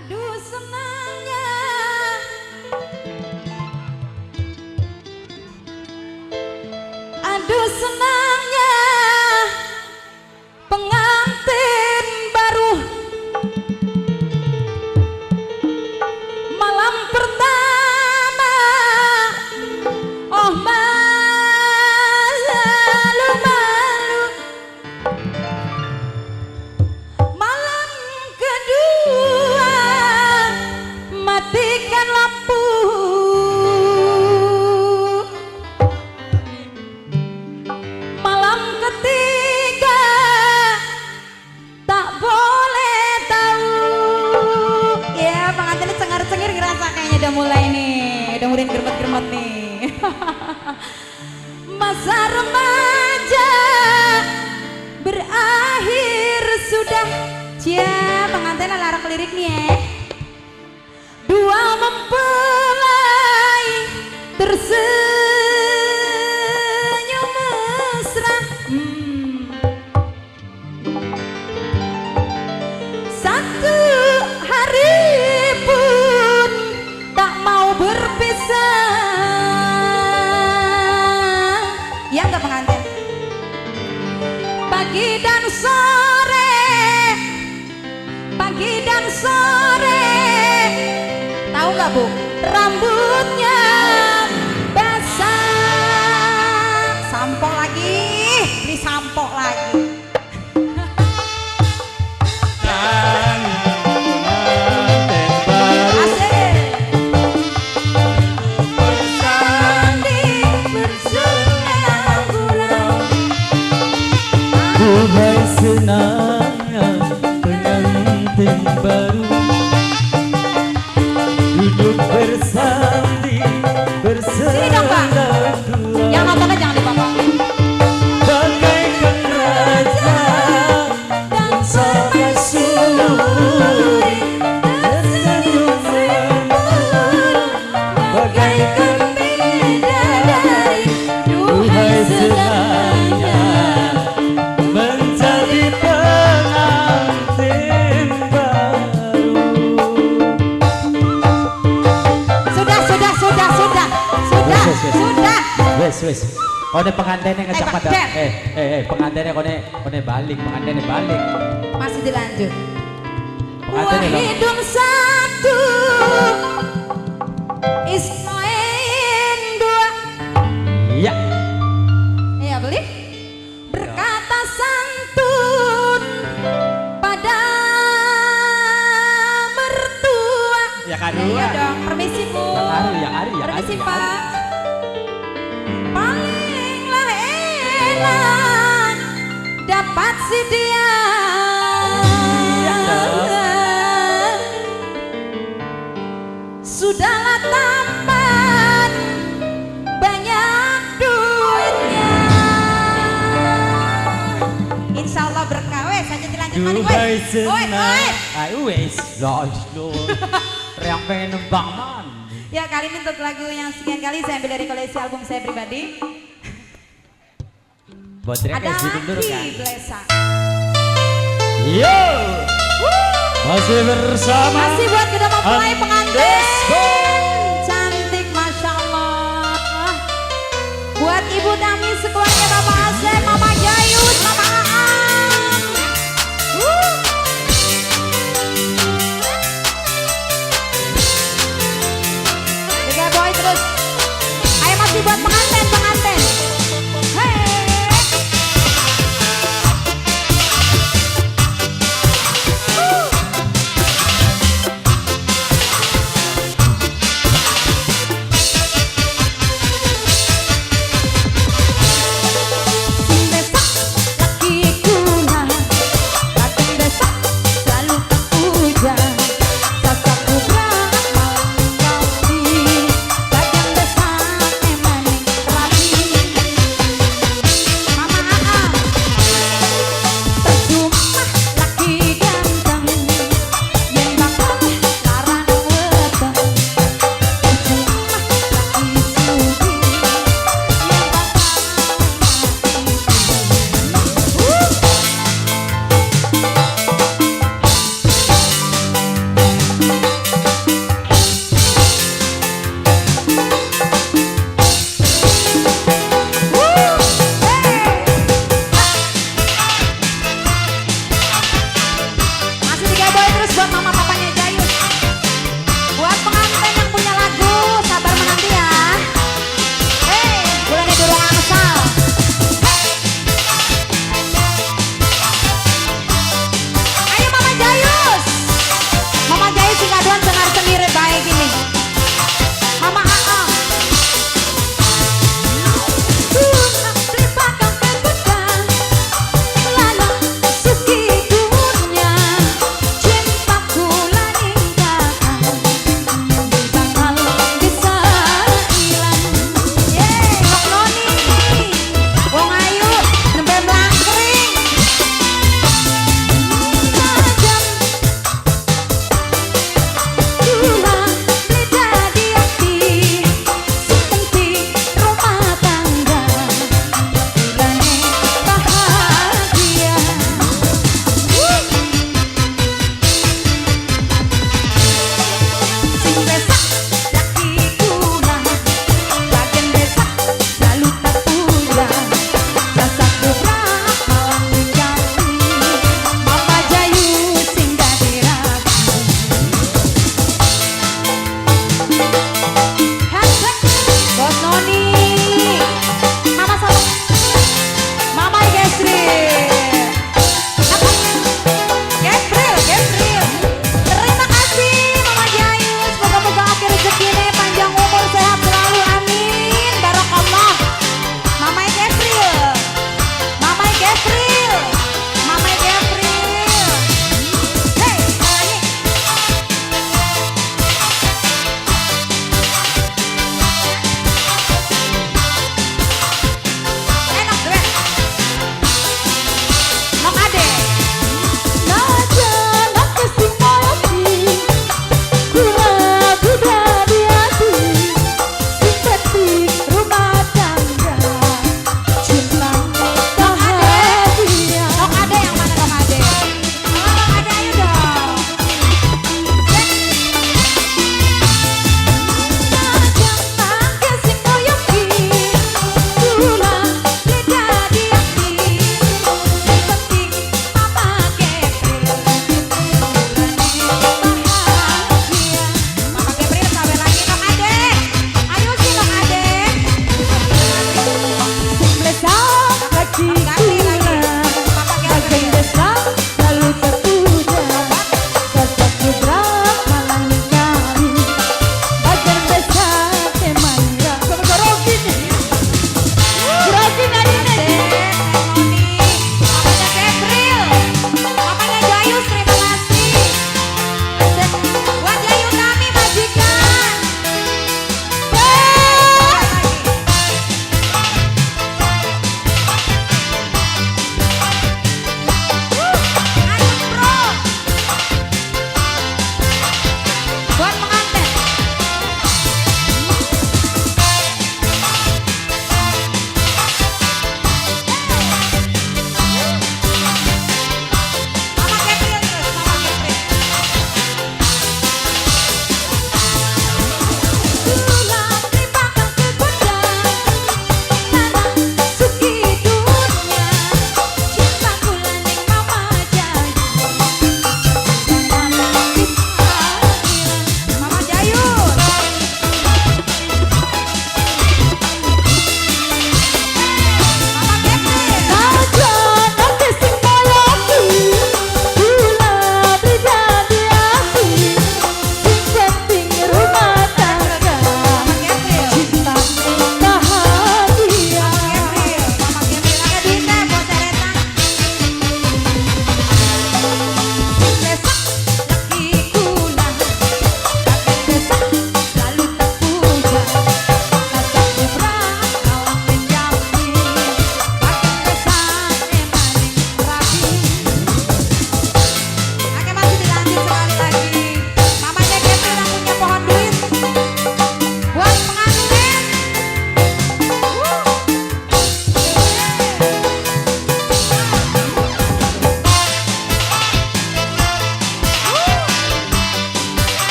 Aduh senangnya Aduh senangnya pengantin baru malam pertama. Oh malu-malu malam kedua matikan lampu. Malam ketiga tak boleh tahu. Ya pengantinnya cengar-cengir ngerasa kayaknya udah mulai nih, udah mulai germet-germet nih. Masa remaja berakhir sudah. Cia pengantinnya larang lirik nih ya. Dua mempelai tersenyum mesra. Satu hari pun tak mau berpisah. Ya enggak pengantin? Pagi dan sore, tahu nggak Bu? Rambutnya basah. Sampo lagi, beli sampo lagi. Duhai senangnya pengantin baru duduk bersanding bersandar dua. Yang nontonnya jangan dipotong. Bagaikan raja dan permaisuri tersenyum menggembira bagaikan bidadari. Duhai senangnya menjadi pengantin baru. Sudah. Wes. Kone pengantinnya ngejak pada. Pengantinnya kone balik, pengantinnya balik. Masih dilanjut. Pengantinnya dong. Hidung satu, istoin dua. Iya. Iya beli. Berkata santun pada mertua. Ya kan Iya dong, permisi Bu. Permisi Pak. Palinglah enak dapat si dia. Sudahlah tampan banyak duitnya. Insya Allah berkah. Wes aja dilanjut maning Duhai wes. senang. Ayo wes. Yang pengen nembang man. Ya kali ini untuk lagu yang sekian kali saya ambil dari koleksi album saya pribadi. Buat Ada dulu kan. Aki Blesa. Yo. Masih bersama. Masih buat kedua mempelai pengantin. Andesco. Cantik Masya Allah. Buat Ibu Tami sekeluarga Bapak